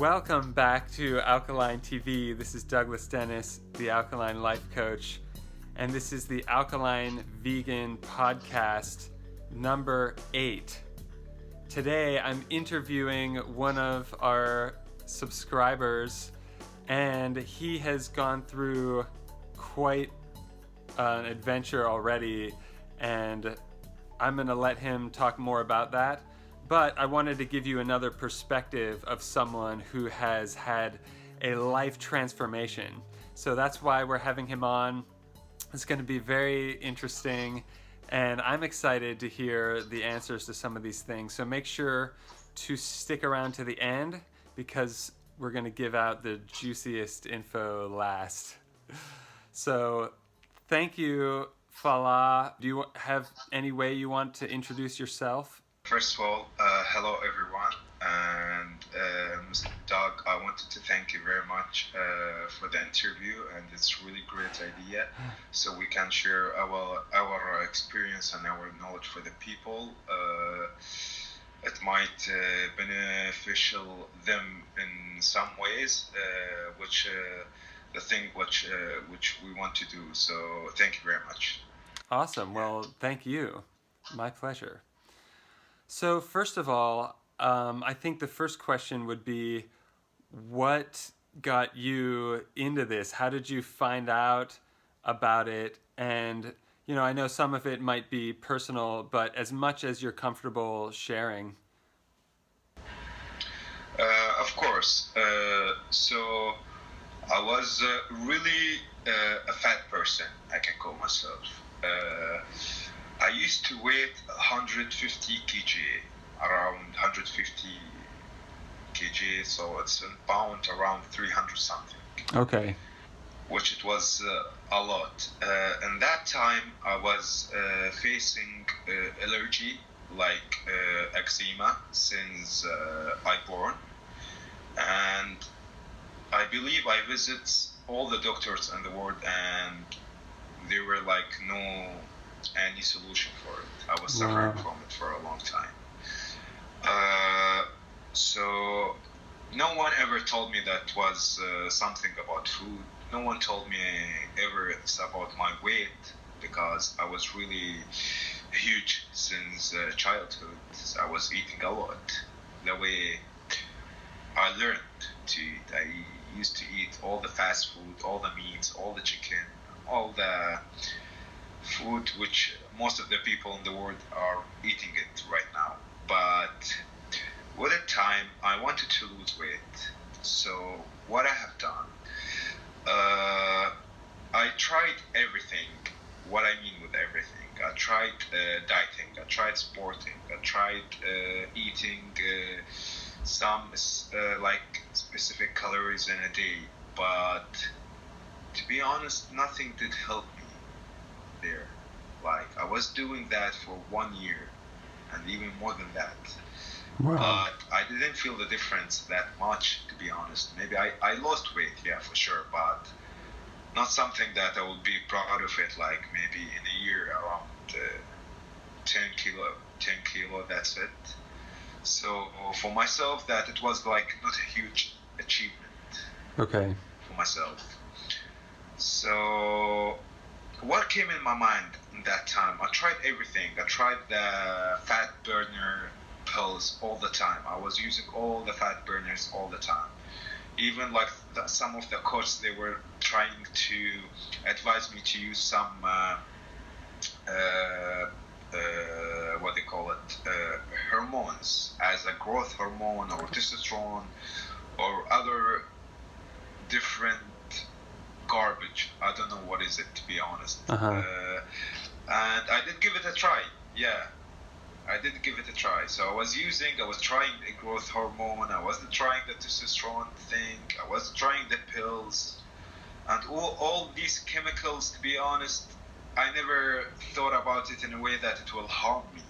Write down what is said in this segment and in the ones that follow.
Welcome back to Alkaline TV. This is Douglas Dennis, the Alkaline Life Coach, and this is the Alkaline Vegan Podcast number 8. Today I'm interviewing one of our subscribers, and he has gone through quite an adventure already, and I'm going to let him talk more about that. But I wanted to give you another perspective of someone who has had a life transformation. So that's why we're having him on. It's going to be very interesting, and I'm excited to hear the answers to some of these things. So make sure to stick around to the end, because we're going to give out the juiciest info last. So thank you, Fallah. Do you have any way you want to introduce yourself? First of all, hello everyone, and Mr. Doug, I wanted to thank you very much for the interview, and it's a really great idea, so we can share our experience and our knowledge for the people. It might beneficial them in some ways, which we want to do. So thank you very much. Awesome. Well, thank you. My pleasure. So first of all, I think the first question would be, what got you into this? How did you find out about it? And, you know, I know some of it might be personal, but as much as you're comfortable sharing. Of course. So I was really a fat person, I can call myself. I used to weigh 150 kg, around 150 kg, so it's in pound around 300 something. Okay. Which it was a lot. In that time, I was facing allergy, like eczema, since I born. And I believe I visit all the doctors in the world, and they were like, no any solution for it. I was suffering from it for a long time. So no one ever told me that was something about food. No one told me ever it's about my weight, because I was really huge since childhood. I was eating a lot. The way I learned to eat, I used to eat all the fast food, all the meats, all the chicken, all the food which most of the people in the world are eating it right now. But with the time, I wanted to lose weight. So what I have done, I tried everything. What I mean with everything, I tried dieting, I tried sporting, I tried eating some like specific calories in a day. But to be honest, nothing did help me there. Like, I was doing that for 1 year, and even more than that. Wow. But I didn't feel the difference that much, to be honest. Maybe I lost weight, yeah, for sure, but not something that I would be proud of it, like maybe in a year around 10 kilo, that's it. So for myself, that it was like not a huge achievement. Okay. For myself. So what came in my mind in that time? I tried everything. I tried the fat burner pills all the time. I was using all the fat burners all the time. Even like some of the coaches, they were trying to advise me to use some what they call it, hormones, as a growth hormone or testosterone or other different garbage. I don't know what is it, to be honest. And I did give it a try. Yeah, I did give it a try. So I was trying a growth hormone. I wasn't trying the testosterone thing. I was trying the pills and all these chemicals. To be honest, I never thought about it in a way that it will harm me.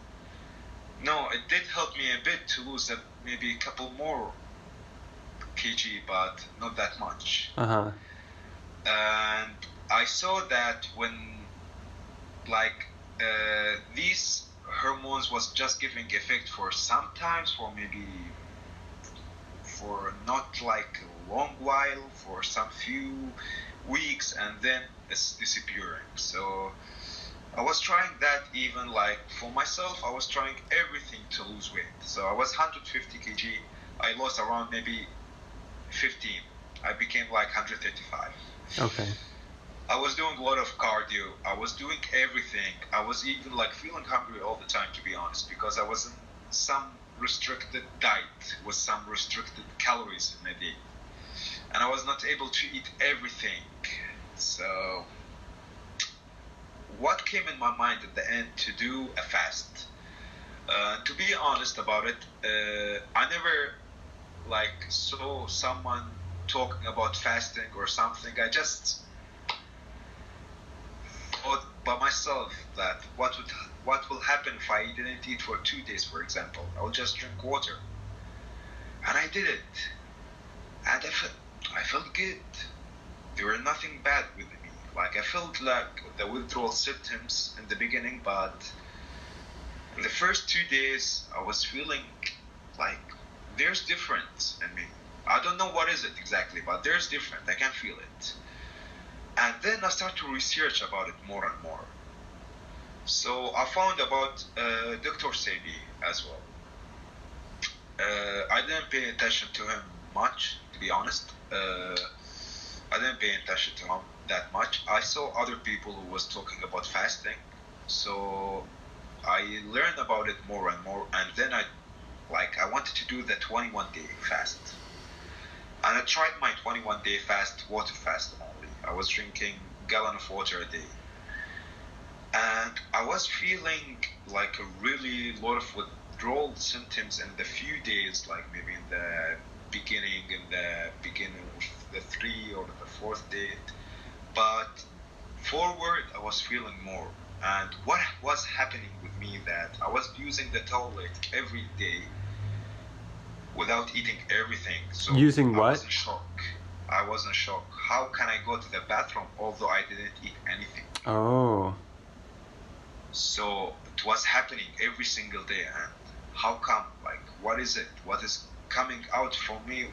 No, it did help me a bit to lose maybe a couple more kg, but not that much. And I saw that when like these hormones was just giving effect for sometimes for maybe for not like a long while, for some few weeks, and then it's disappearing. So I was trying that, even like for myself, I was trying everything to lose weight. So I was 150 kg, I lost around maybe 15. I became like 135. Okay. I was doing a lot of cardio. I was doing everything. I was even like feeling hungry all the time, to be honest, because I was in some restricted diet with some restricted calories in a day. And I was not able to eat everything. So what came in my mind at the end to do a fast? To be honest about it, I never like saw someone talking about fasting or something. I just thought by myself that what will happen if I didn't eat for 2 days, for example. I will just drink water. And I did it. And I felt good. There were nothing bad with me. Like, I felt like the withdrawal symptoms in the beginning, but in the first 2 days, I was feeling like there's difference in me. I don't know what is it exactly, but there's different. I can feel it. And then I started to research about it more and more. So I found about Dr. Sebi as well. I didn't pay attention to him much, to be honest. I didn't pay attention to him that much. I saw other people who was talking about fasting. So I learned about it more and more. And then I wanted to do the 21-day fast. And I tried my 21-day fast, water fast only. I was drinking a gallon of water a day. And I was feeling like a really lot of withdrawal symptoms in the few days, like maybe in the beginning of the 3 or the 4th day. But forward, I was feeling more. And what was happening with me that I was using the toilet every day without eating everything. So using what? I was in shock. How can I go to the bathroom although I didn't eat anything? Oh. So it was happening every single day. And how come? Like, what is it? What is coming out from me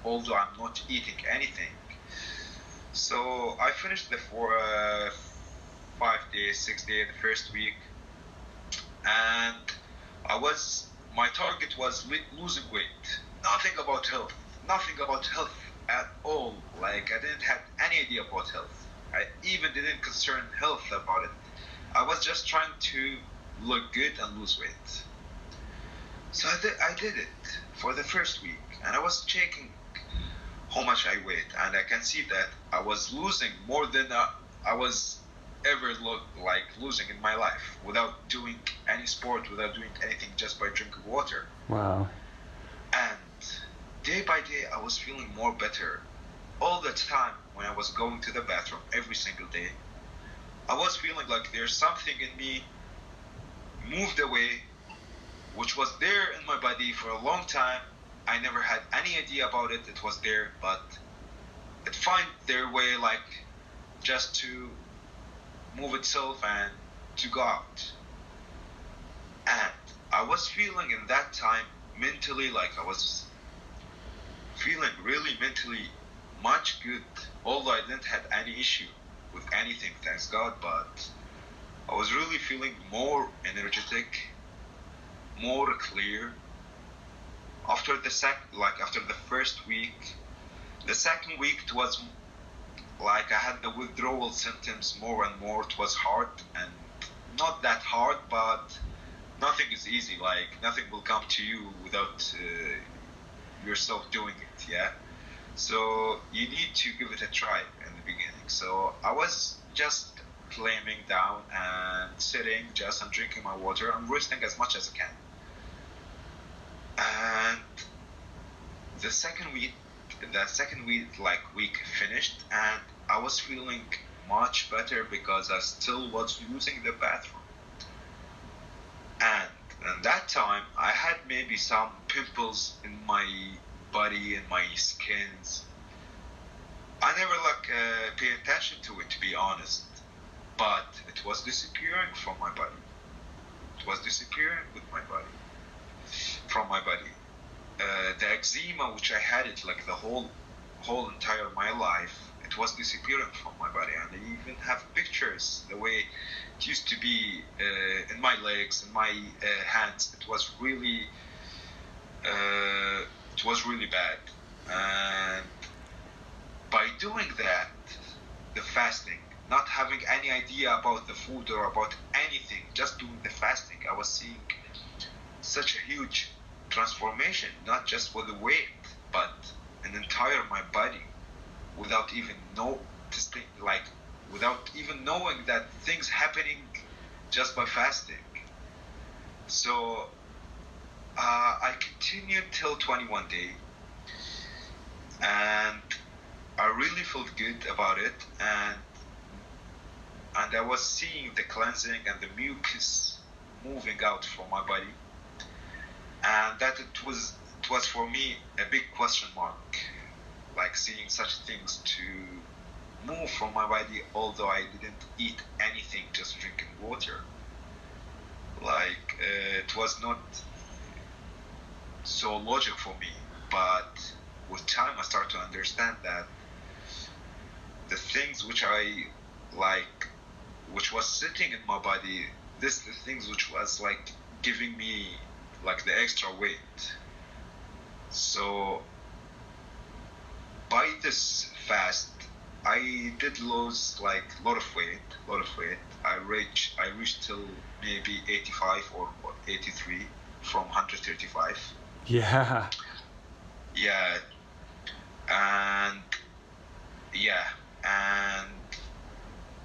although I'm not eating anything? So I finished the 5 days, 6 days, the first week. And my target was losing weight. Nothing about health at all. Like, I didn't have any idea about health. I even didn't concern health about it. I was just trying to look good and lose weight. So I did it for the first week, and I was checking how much I weighed, and I can see that I was losing more than I was ever losing in my life, without doing any sport, without doing anything, just by drinking water. Wow. And day by day, I was feeling more better. All the time when I was going to the bathroom every single day, I was feeling like there's something in me moved away, which was there in my body for a long time. I never had any idea about it. It was there, but it find their way, like, just to move itself and to go out. And I was feeling in that time mentally, like I was feeling really mentally much good, although I didn't have any issue with anything, thanks God, but I was really feeling more energetic, more clear. After the first week, the second week, it was like I had the withdrawal symptoms more and more. It was hard, and not that hard, but nothing is easy. Like, nothing will come to you without yourself doing it, yeah? So you need to give it a try in the beginning. So I was just claiming down and sitting just and drinking my water and resting as much as I can. And the second week finished, and I was feeling much better because I still was using the bathroom. And at that time, I had maybe some pimples in my body and my skins. I never pay attention to it, to be honest, but it was disappearing from my body. It was disappearing from my body. the eczema, which I had it like the whole entire my life, it was disappearing from my body, and I even have pictures the way it used to be in my legs, in my hands. It was really bad. And by doing that, the fasting, not having any idea about the food or about anything, just doing the fasting, I was seeing such a huge transformation, not just with the weight, but an entire my body, without even noticing, like without even knowing that things happening just by fasting. So I continued till 21 day, and I really felt good about it, and I was seeing the cleansing and the mucus moving out from my body, and that it was for me a big question mark, like seeing such things to move from my body, although I didn't eat anything, just drinking water. Like it was not so logical for me, but with time I started to understand that the things which I like, which was sitting in my body, the things which was like giving me like the extra weight. So by this fast, I did lose like a lot of weight. I reached till maybe 85 or 83 from 135. Yeah. Yeah. And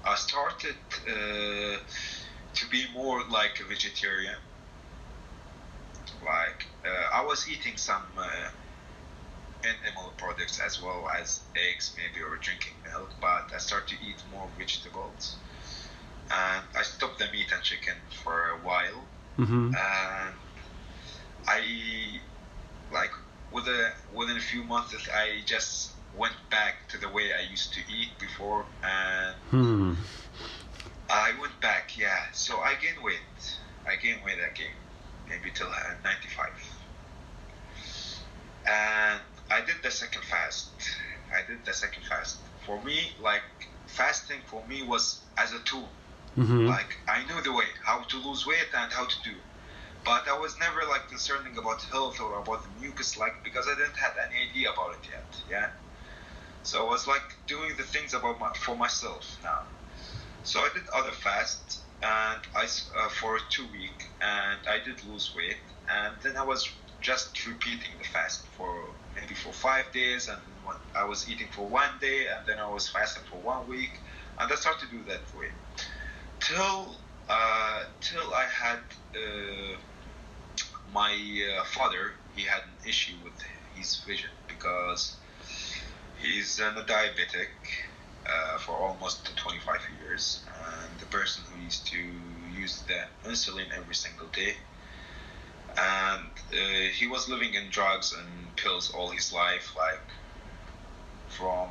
I started to be more like a vegetarian. Like I was eating some animal products as well as eggs, maybe, or drinking milk, but I started to eat more vegetables, and I stopped the meat and chicken for a while. Mm-hmm. And I like within a few months I just went back to the way I used to eat before, and I went back. So I gained weight again, maybe till 95. And I did the second fast. For me, like fasting for me was as a tool. Mm-hmm. Like I knew the way how to lose weight and how to do, but I was never like concerning about health or about the mucus, like, because I didn't have any idea about it yet. Yeah. So I was like doing the things for myself now. So I did other fasts, and I for 2 weeks, and I did lose weight, and then I was just repeating the fast for maybe for 5 days, and I was eating for 1 day, and then I was fasting for 1 week, and I started to do that way till I had my father. He had an issue with his vision because he's a diabetic for almost 25 years, and the person who used to use the insulin every single day. And he was living in drugs and pills all his life, like from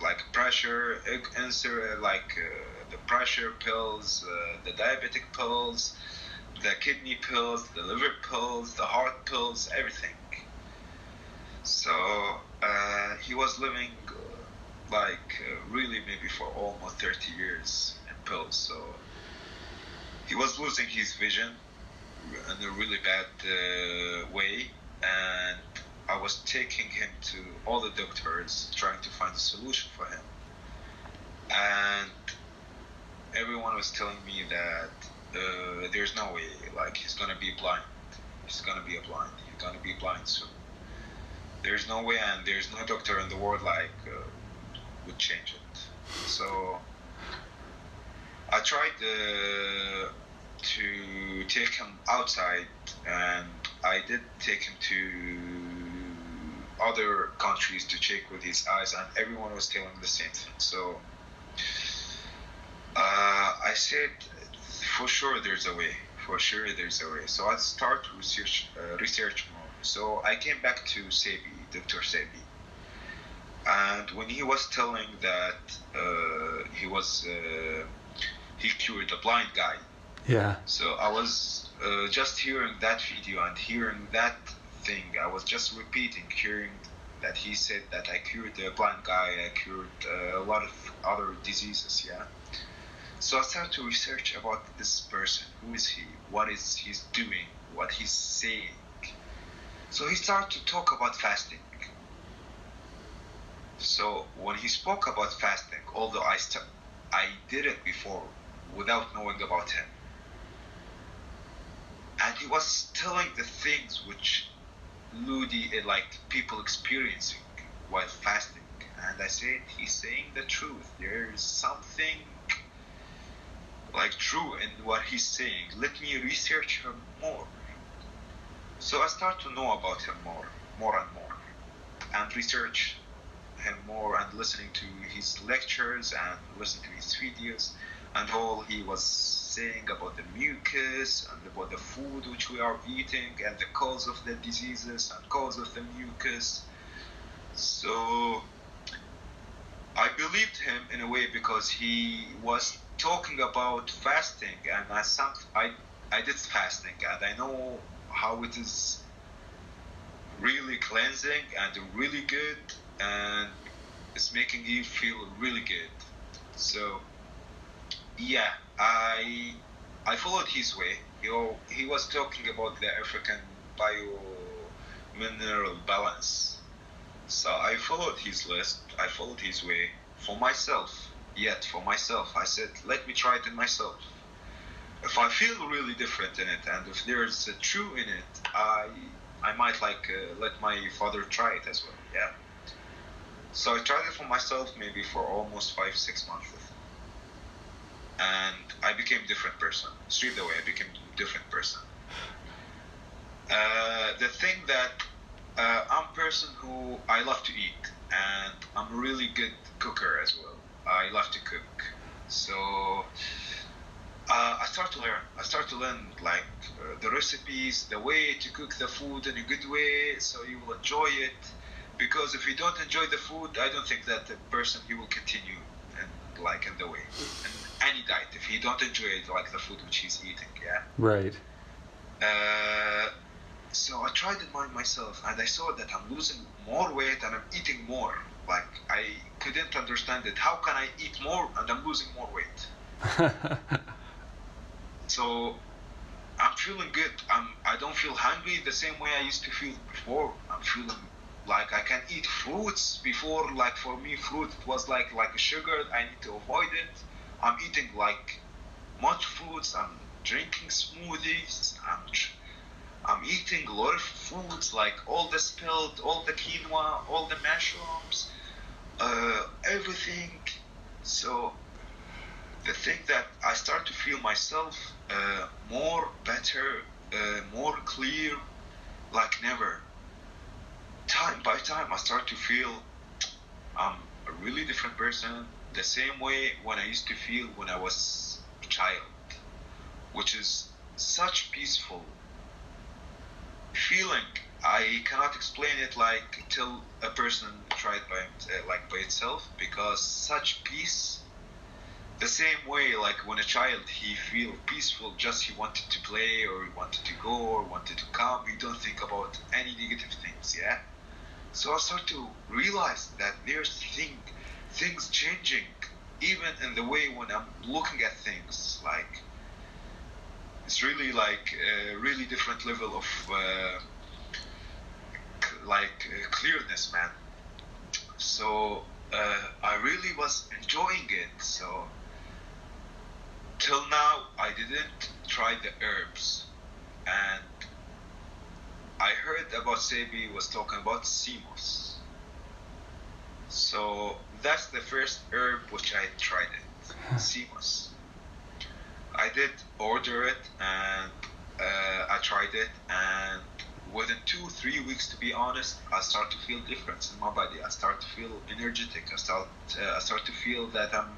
like pressure, the pressure pills, the diabetic pills, the kidney pills, the liver pills, the heart pills, everything. So he was living really maybe for almost 30 years in pills. So he was losing his vision in a really bad way, and I was taking him to all the doctors trying to find a solution for him, and everyone was telling me that there's no way, like he's gonna be blind soon. There's no way, and there's no doctor in the world would change it. So I tried to take him outside, and I did take him to other countries to check with his eyes, and everyone was telling the same thing. So I said, for sure there's a way. So I start research more. So I came back to Sebi, Dr. Sebi, and when he was telling that he cured a blind guy. Yeah. So I was just hearing that video and hearing that thing. I was just repeating, hearing that he said that I cured the blind guy, I cured a lot of other diseases, yeah. So I started to research about this person. Who is he? What is he doing? What he's saying? So he started to talk about fasting. So when he spoke about fasting, although I did it before without knowing about him, and he was telling the things which like people experiencing while fasting, and I said, he's saying the truth. There is something like true in what he's saying. Let me research him more. So I start to know about him more and more, and research him more, and listening to his lectures and listening to his videos, and all he was saying about the mucus and about the food which we are eating and the cause of the diseases and cause of the mucus. So I believed him in a way because he was talking about fasting, and I did fasting, and I know how it is really cleansing and really good, and it's making you feel really good. So yeah, I followed his way. He was talking about the African bio-mineral balance. So I followed his list, I followed his way for myself. I said, let me try it in myself. If I feel really different in it, and if there's a true in it, I might let my father try it as well, yeah. So I tried it for myself maybe for almost 5-6 months. And I became a different person. Straight away, I became a different person. The thing that I'm a person who I love to eat, and I'm a really good cooker as well. I love to cook. So I start to learn the recipes, the way to cook the food in a good way, so you will enjoy it. Because if you don't enjoy the food, I don't think that the person he will continue in the way. In any diet, if he don't enjoy it, like the food which he's eating, yeah. Right. So I tried it myself, and I saw that I'm losing more weight and I'm eating more. Like, I couldn't understand it. How can I eat more and I'm losing more weight? So I'm feeling good. I don't feel hungry the same way I used to feel before. I'm feeling like I can eat fruits. Before, like for me, fruit was like a sugar. I need to avoid it. I'm eating much fruits. I'm drinking smoothies. I'm eating a lot of foods, like all the spelt, all the quinoa, all the mushrooms, everything. So the thing that I start to feel myself more better, more clear, like never. Time by time, I start to feel I'm a really different person, the same way when I used to feel when I was a child, which is such peaceful feeling. I cannot explain it till a person tried by itself, because such peace. The same way, like when a child, he feel peaceful, just he wanted to play or he wanted to go or wanted to come. He don't think about any negative things, yeah? So I start to realize that there's things changing, even in the way when I'm looking at things. Like, it's really a really different level of clearness, man. So I really was enjoying it. So till now, I didn't try the herbs, and I heard about Sebi was talking about simos. So that's the first herb which I tried it, simos. I did order it, and I tried it, and within 2-3 weeks, to be honest, I start to feel difference in my body. I start to feel energetic. I start to feel that I'm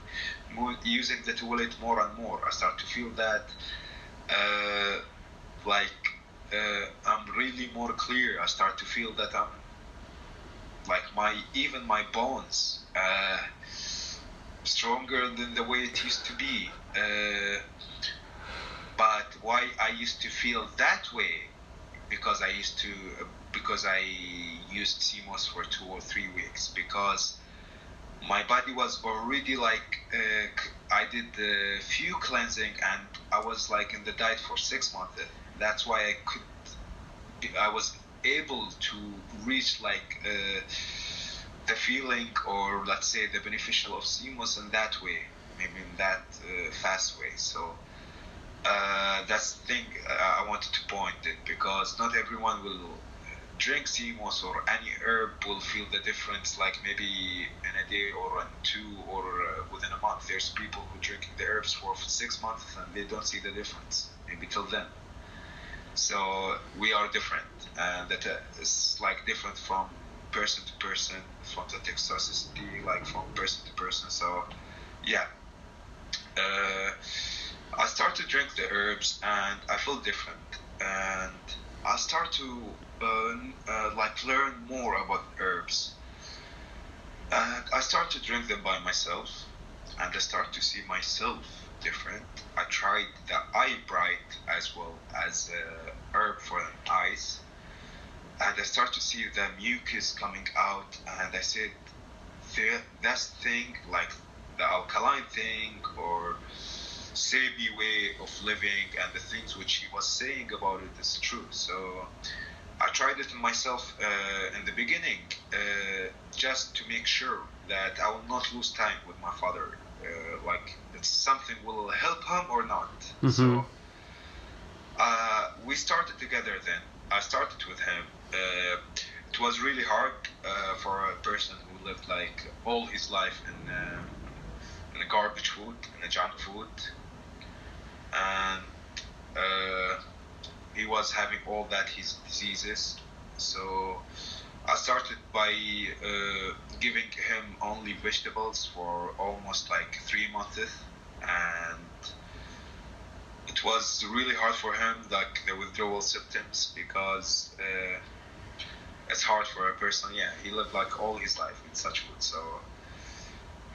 using the toilet more and more. I start to feel that I'm really more clear. I start to feel that I'm even my bones stronger than the way it used to be. But why I used to feel that way? because I used CMOS for 2 or 3 weeks, because my body was already like, I did a few cleansing and I was like in the diet for 6 months. That's why I was able to reach like the feeling, or let's say the beneficial of CMOS in that way, maybe in that fast way. So that's the thing I wanted to point it, because not everyone will drink CMOS or any herb will feel the difference, like maybe in a day or in two or within a month. There's people who drink the herbs for 6 months and they don't see the difference, maybe till then. So we are different, and that is like different from person to person, from the toxicity, like from person to person. So yeah, I start to drink the herbs and I feel different, and I start to like learn more about herbs, and I start to drink them by myself, and I start to see myself different. I tried the eye bright as well as herb for the eyes, and I start to see the mucus coming out, and I said, that's thing, like the alkaline thing, or Sebi way of living, and the things which he was saying about it is true. So I tried it myself in the beginning, just to make sure that I will not lose time with my father, like it's something will help him or not. Mm-hmm. So we started together then. I started with him. It was really hard for a person who lived like all his life in a garbage food, in a junk food, and he was having all that his diseases. So I started by giving him only vegetables for almost like 3 months, and it was really hard for him, like the withdrawal symptoms, because it's hard for a person. Yeah, he lived like all his life with such food. So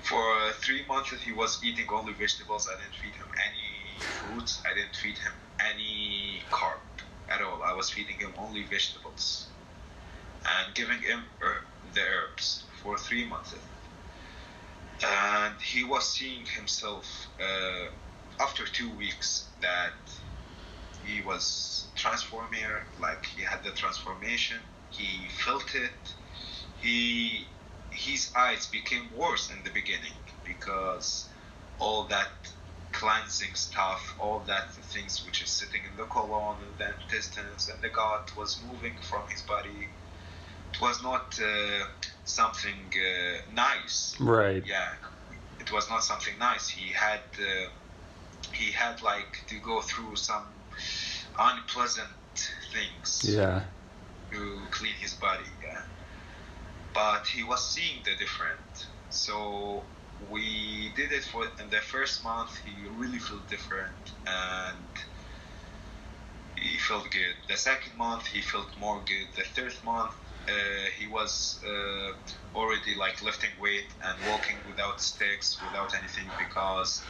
for 3 months he was eating only vegetables. I didn't feed him any fruits. I didn't feed him any carb at all. I was feeding him only vegetables and giving him the herbs for 3 months. And he was seeing himself after 2 weeks that he was transforming, like he had the transformation. He felt it. His eyes became worse in the beginning, because all that cleansing stuff, all that things which is sitting in the colon and the intestines and the gut was moving from his body. It was not something nice. Right. Yeah, it was not something nice. He had like to go through some unpleasant things. Yeah. To clean his body. Yeah. But he was seeing the difference. So we did it in the first month. He really felt different, and he felt good. The second month he felt more good. The third month he was already like lifting weight and walking without sticks, without anything, because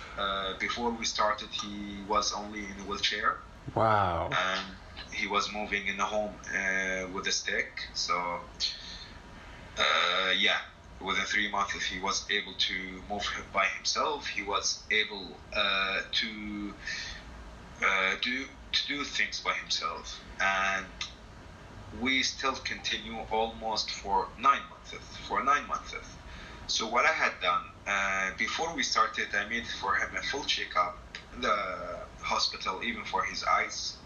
before we started he was only in a wheelchair. Wow. And he was moving in a home with a stick. So yeah, within 3 months he was able to move by himself. He was able to do things by himself, and we still continue almost for 9 months. So what I had done before we started, I made for him a full checkup in the hospital, even for his eyes,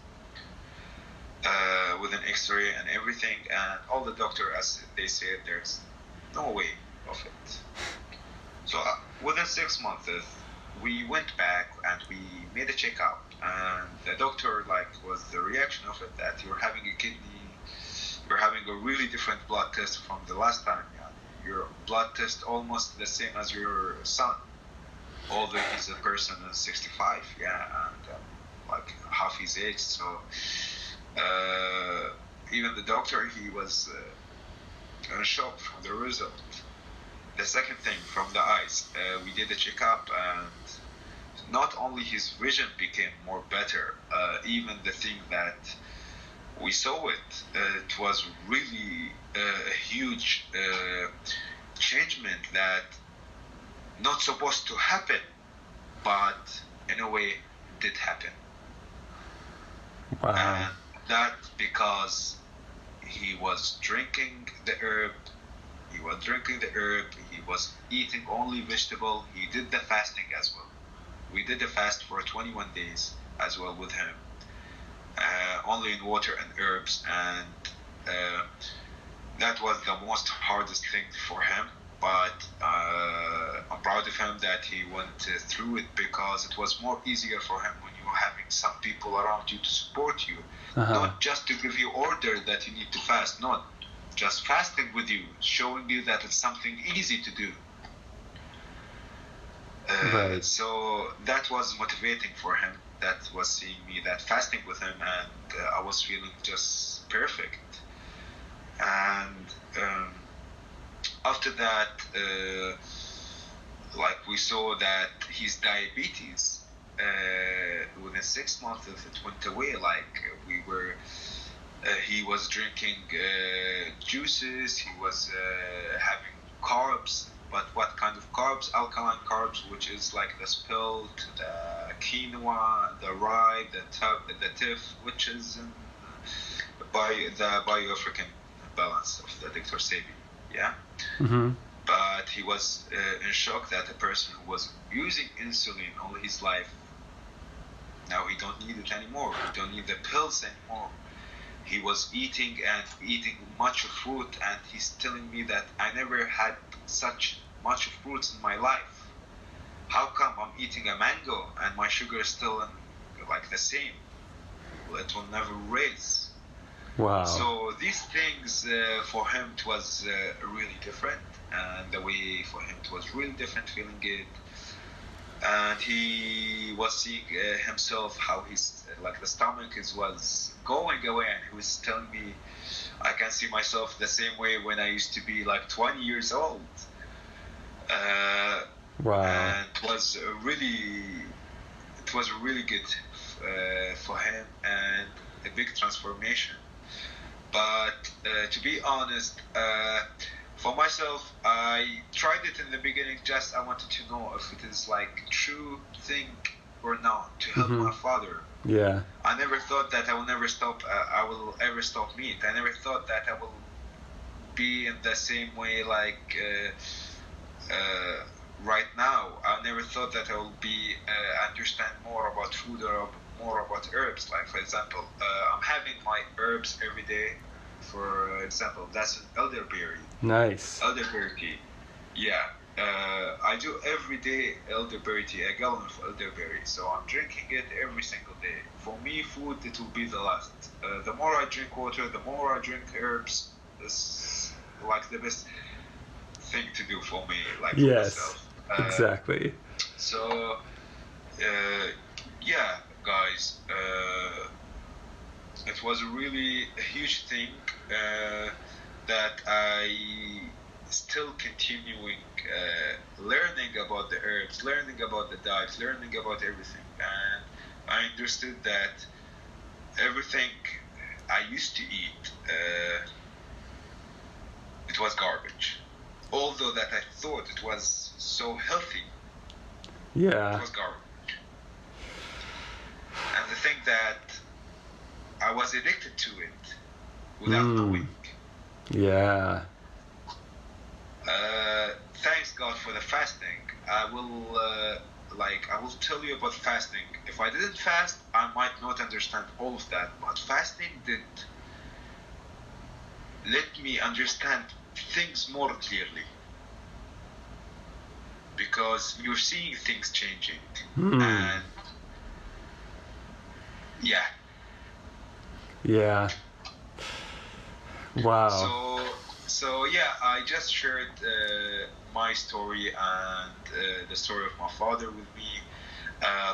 with an X-ray and everything, and all the doctor, as they said, there's no way of it. So within 6 months we went back and we made a checkup, and the doctor like was the reaction of it that you're having a really different blood test from the last time. Yeah. Your blood test almost the same as your son, although he's a person is 65, yeah, and like half his age. So even the doctor, he was in shock from the result. The second thing, from the eyes, we did a checkup, and not only his vision became more better, even the thing that we saw it. It was really a huge changement that not supposed to happen, but in a way did happen. Wow. And that because he was drinking the herb, he was eating only vegetable, he did the fasting as well. We did the fast for 21 days as well with him, only in water and herbs, and that was the most hardest thing for him, but I'm proud of him that he went through it, because it was more easier for him when you're having some people around you to support you, not just to give you order that you need to fast, not just fasting with you, showing you that it's something easy to do. Right. So that was motivating for him. That was seeing me that fasting with him, and I was feeling just perfect. And after that, like we saw that his diabetes, within 6 months it went away. Like he was drinking juices, he was having carbs, but what kind of carbs? Alkaline carbs, which is like the spelt, the quinoa, the rye, the teff, which is by the Bio-African balance of the Dr. Sebi, yeah? Mm-hmm. But he was in shock that a person who was using insulin all his life, now he don't need it anymore, he don't need the pills anymore. He was eating much fruit, and he's telling me that I never had such much fruits in my life. How come I'm eating a mango and my sugar is still like the same? Well, it will never raise. Wow. So these things for him it was really different, and the way for him it was really different feeling it. And he was seeing himself how his like the stomach was going away, and he was telling me I can see myself the same way when I used to be like 20 years old. Wow. And it was really good for him, and a big transformation. But to be honest, for myself, I tried it in the beginning. Just I wanted to know if it is like true thing or not to help my father. Yeah. I never thought that I will never stop. I will ever stop meat. I never thought that I will be in the same way like right now. I never thought that I will be understand more about food or more about herbs. Like for example, I'm having my herbs every day. For example, that's an elderberry. Nice. Elderberry tea. Yeah. I do every day elderberry tea, a gallon of elderberry. So I'm drinking it every single day. For me, food, it will be the last. The more I drink water, the more I drink herbs. It's like the best thing to do for me, like for myself. Exactly. So, yeah, guys, it was really a huge thing that I still continuing learning about the herbs, learning about the diet, learning about everything, and I understood that everything I used to eat, it was garbage. Although that I thought it was so healthy, yeah, it was garbage. And the thing that I was addicted to it without knowing. Yeah. Thanks God for the fasting. I will tell you about fasting. If I didn't fast, I might not understand all of that. But fasting did let me understand things more clearly, because you're seeing things changing, and yeah. Wow. So yeah, I just shared my story and the story of my father with me.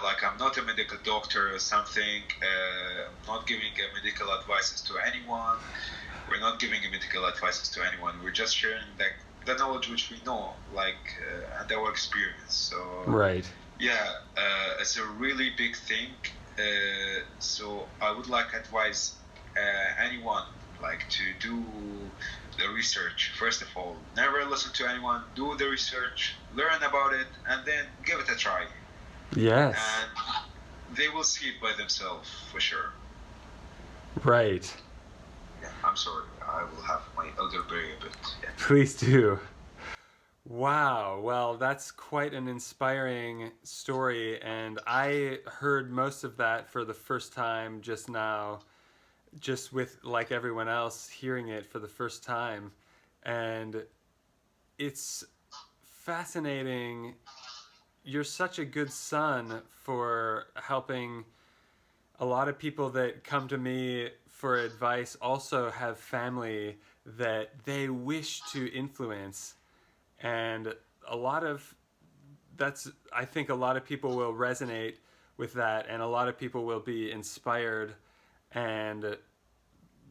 Like I'm not a medical doctor or something. I'm not giving medical advices to anyone. We're not giving medical advices to anyone. We're just sharing the knowledge which we know, like and our experience. So right. Yeah, it's a really big thing. So I would like to advise anyone like to do the research. First of all, never listen to anyone. Do the research, learn about it, and then give it a try. Yes. And they will see it by themselves for sure. Right. Yeah, I'm sorry. I will have my elderberry a bit. Yeah. Please do. Wow. Well, that's quite an inspiring story, and I heard most of that for the first time just now, just with like everyone else hearing it for the first time. And it's fascinating. You're such a good son for helping. A lot of people that come to me for advice also have family that they wish to influence, and a lot of I think a lot of people will resonate with that, and a lot of people will be inspired, and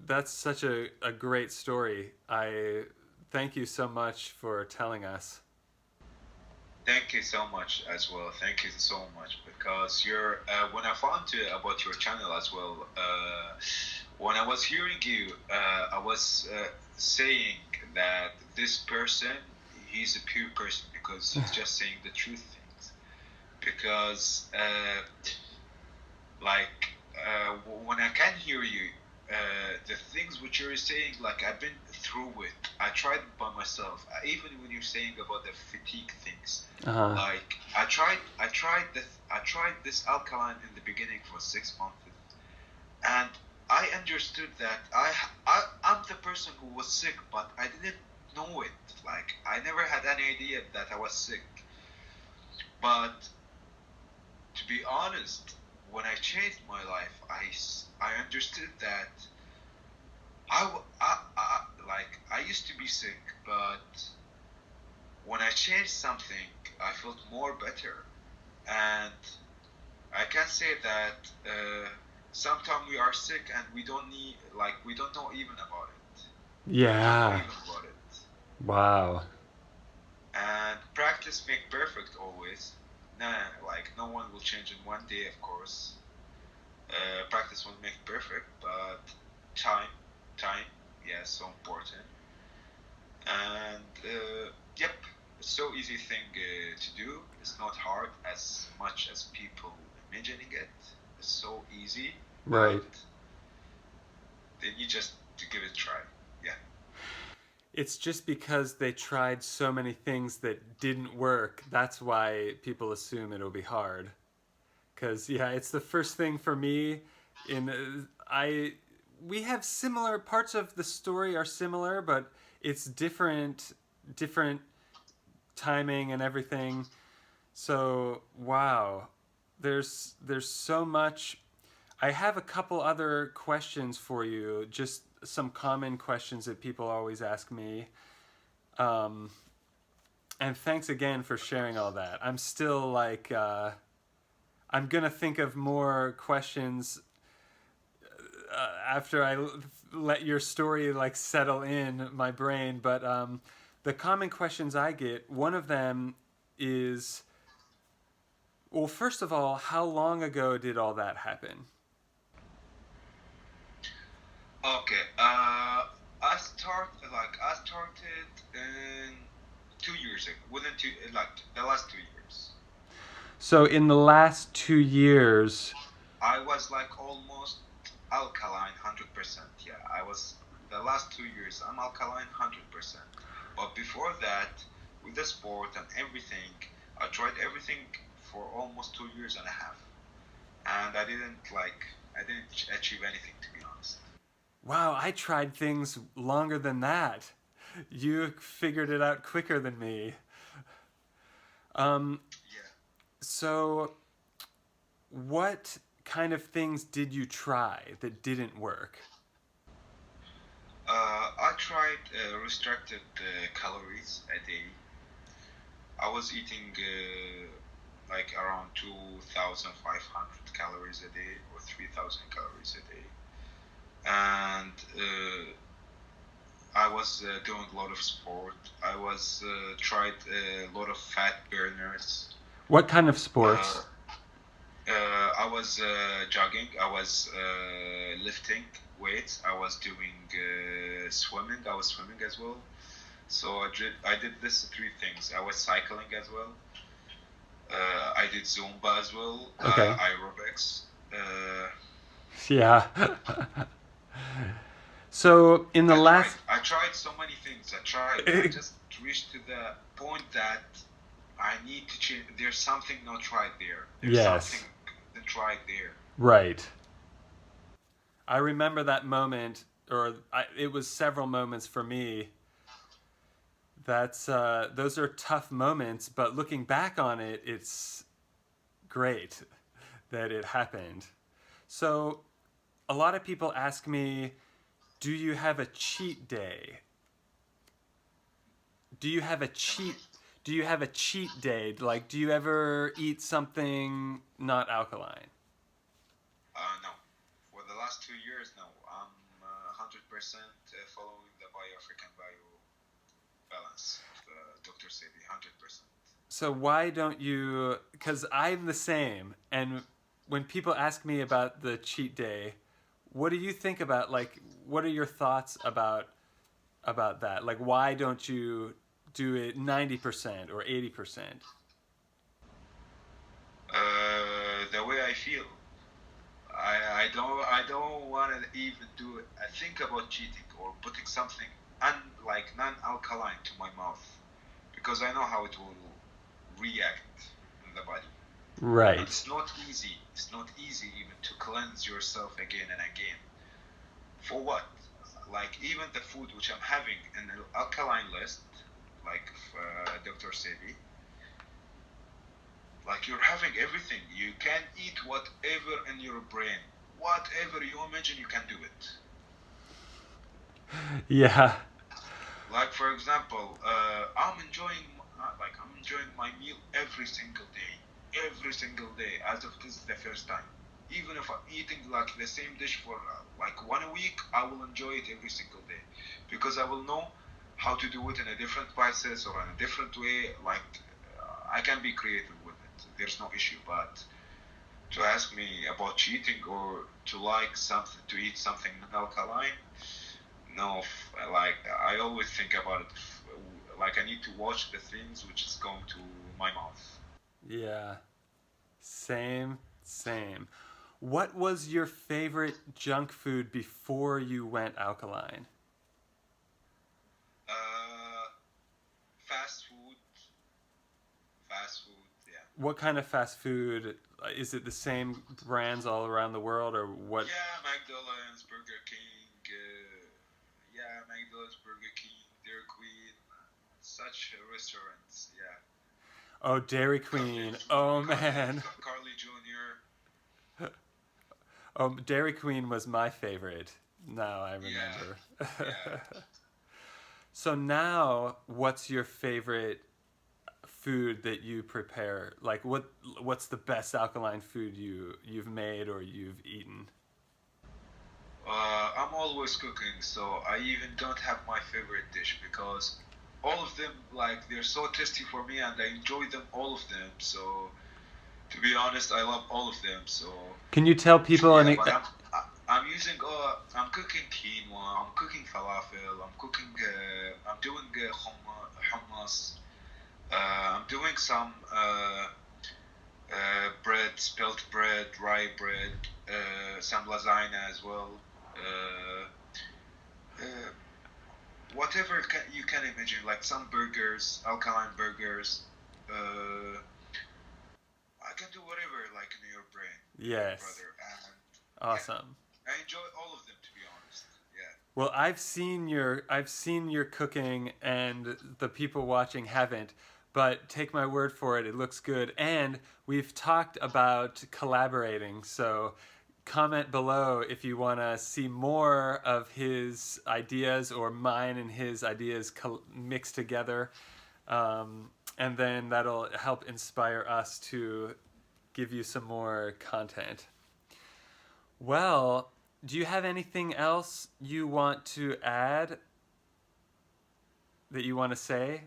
that's such a great story. I thank you so much for telling us. Thank you so much as well. Thank you so much, because you're when I found about your channel as well, when I was hearing you, I was saying that this person, he's a pure person, because he's just saying the truth things. Because when I can hear you, the things which you're saying, like I've been through it. I tried it by myself. Even when you're saying about the fatigue things, like I tried this alkaline in the beginning for 6 months, and I understood that I'm the person who was sick, but I didn't know it. Like I never had any idea that I was sick. But to be honest, when I changed my life, I understood that I used to be sick, but when I changed something, I felt more better. And I can say that sometimes we are sick and we don't know even about it. Yeah. Wow. And practice make perfect always. No one will change in one day, of course. Practice won't make perfect, but time, yeah, so important. And yep, it's so easy thing to do. It's not hard as much as people imagining it. It's so easy. Right. Then you just to give it a try. Yeah. It's just because they tried so many things that didn't work. That's why people assume it'll be hard. Because yeah, it's the first thing for me. We have similar parts of the story are similar, but it's different timing and everything. So wow, there's so much. I have a couple other questions for you, just some common questions that people always ask me. And thanks again for sharing all that. I'm still like, I'm gonna think of more questions after I let your story like settle in my brain. But the common questions I get, one of them is, well, first of all, how long ago did all that happen? Okay. I started in 2 years ago. Within the last 2 years. So in the last 2 years, I was like almost alkaline 100%. Yeah, I was the last 2 years. I'm alkaline 100%. But before that, with the sport and everything, I tried everything for almost 2 years and a half, and I didn't achieve anything, to be honest. wow, I tried things longer than that. You figured it out quicker than me. Yeah. So, what kind of things did you try that didn't work? I tried restricted calories a day. I was eating like around 2,500 calories a day or 3,000 calories a day. And I was doing a lot of sport. I was tried a lot of fat burners. What kind of sports? I was jogging. I was lifting weights. I was doing swimming. I was swimming as well. So I did this three things. I was cycling as well. I did Zumba as well. Okay. Aerobics. Yeah. So in the last... I tried so many things. I just reached to the point that I need to change. There's something not right there. There's something not right there. Right. I remember that moment, it was several moments for me. Those are tough moments, but looking back on it, it's great that it happened. So a lot of people ask me, do you have a cheat day? Do you have a cheat day? Like, do you ever eat something not alkaline? No. For the last 2 years, no. I'm 100% following the African bio balance of Dr. Sebi, 100%. So why don't you? Because I'm the same, and when people ask me about the cheat day, what do you think about? Like, what are your thoughts about that? Like, why don't you do it 90% or 80%? The way I feel, I don't want to even do it. I think about cheating or putting something non-alkaline to my mouth, because I know how it will react in the body. Right. And it's not easy. It's not easy even to cleanse yourself again and again. For what? Like, even the food which I'm having in the alkaline list, like Dr. Sebi, like, you're having everything. You can eat whatever in your brain. Whatever you imagine, you can do it. Yeah. Like, for example, I'm enjoying my meal every single day, as if this is the first time. Even if I'm eating like the same dish for like 1 week, I will enjoy it every single day, because I will know how to do it in a different process or in a different way. Like, I can be creative with it. There's no issue. But to ask me about cheating or to eat something alkaline, no. Like, I always think about it. Like, I need to watch the things which is going to my mouth. Yeah. Same. What was your favorite junk food before you went alkaline? Fast food, yeah. What kind of fast food? Is it the same brands all around the world, or what? Yeah, McDonald's, Burger King, Dairy Queen, such restaurants, yeah. Oh, Dairy Queen. Oh, man. Carly Jr. Oh, Dairy Queen was my favorite. Now I remember. Yeah. So now, what's your favorite food that you prepare? Like, what's the best alkaline food you've made or you've eaten? I'm always cooking, so I even don't have my favorite dish, because all of them, like, they're so tasty for me, and I enjoy them, all of them. So, to be honest, I love all of them. So, can you tell people? I'm cooking quinoa. I'm cooking falafel. I'm doing hummus. I'm doing some bread, spelt bread, rye bread, some lasagna as well. Whatever you can imagine, like some burgers, alkaline burgers. I can do whatever, like, in your brain. Yes. Brother. And, awesome. Yeah, I enjoy all of them, to be honest. Yeah. Well, I've seen your cooking, and the people watching haven't. But take my word for it, it looks good. And we've talked about collaborating, so comment below if you want to see more of his ideas or mine and his ideas mixed together. And then that'll help inspire us to give you some more content. Well, do you have anything else you want to add that you want to say?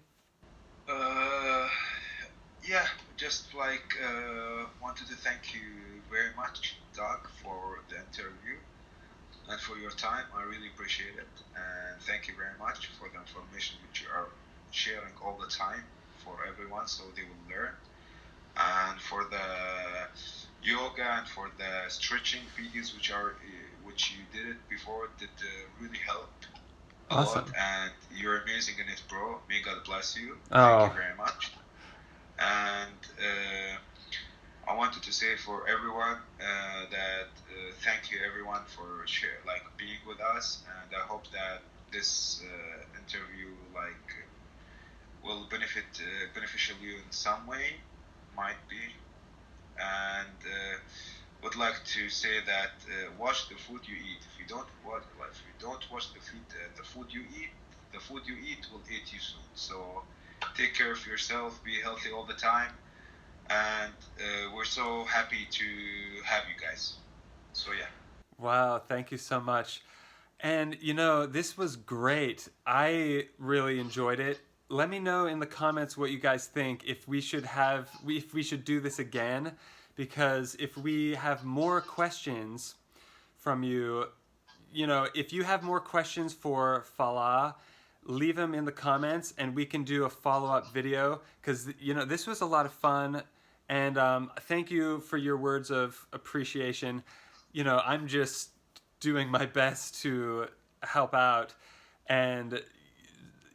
Yeah, just like wanted to thank you very much, Doug, for the interview and for your time. I really appreciate it, and thank you very much for the information which you are sharing all the time for everyone, so they will learn. And for the yoga and for the stretching videos which you did it before, did really help a Awesome. lot, and you're amazing in it, bro. May God bless you. Oh. Thank you very much. And I wanted to say for everyone that thank you everyone for being with us, and I hope that this interview will beneficial you in some way, might be. And would like to say that watch the food you eat. If you don't watch the food you eat, the food you eat will eat you soon. So take care of yourself, be healthy all the time, and we're so happy to have you guys. So yeah. Wow, thank you so much. And this was great. I really enjoyed it. Let me know in the comments what you guys think, if we should do this again, because if we have more questions from you, if you have more questions for Fallah, leave them in the comments and we can do a follow-up video, because this was a lot of fun. And thank you for your words of appreciation. I'm just doing my best to help out and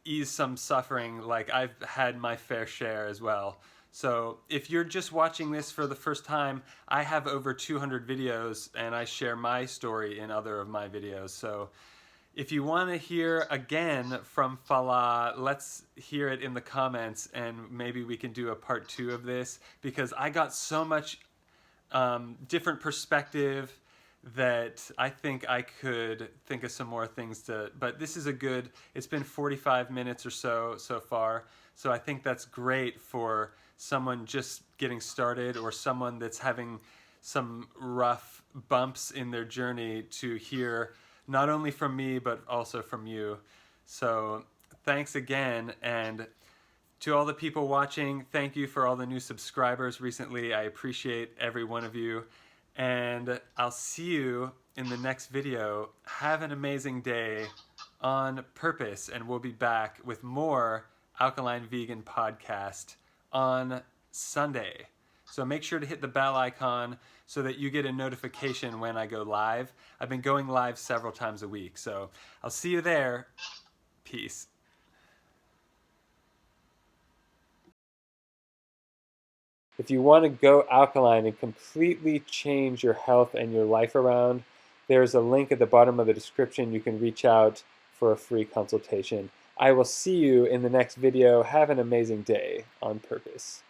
ease some suffering. Like, I've had my fair share as well. So if you're just watching this for the first time, I have over 200 videos and I share my story in other of my videos. So if you want to hear again from Fallah, let's hear it in the comments, and maybe we can do a part 2 of this, because I got so much different perspective that I think I could think of some more things but this is it's been 45 minutes or so far, so I think that's great for someone just getting started, or someone that's having some rough bumps in their journey, to hear not only from me but also from you. So thanks again, and to all the people watching, thank you for all the new subscribers recently. I appreciate every one of you. And I'll see you in the next video. Have an amazing day on purpose, and we'll be back with more Alkaline Vegan podcast on Sunday. So make sure to hit the bell icon so that you get a notification when I go live. I've been going live several times a week, so I'll see you there. Peace. If you want to go alkaline and completely change your health and your life around, there's a link at the bottom of the description. You can reach out for a free consultation. I will see you in the next video. Have an amazing day on purpose.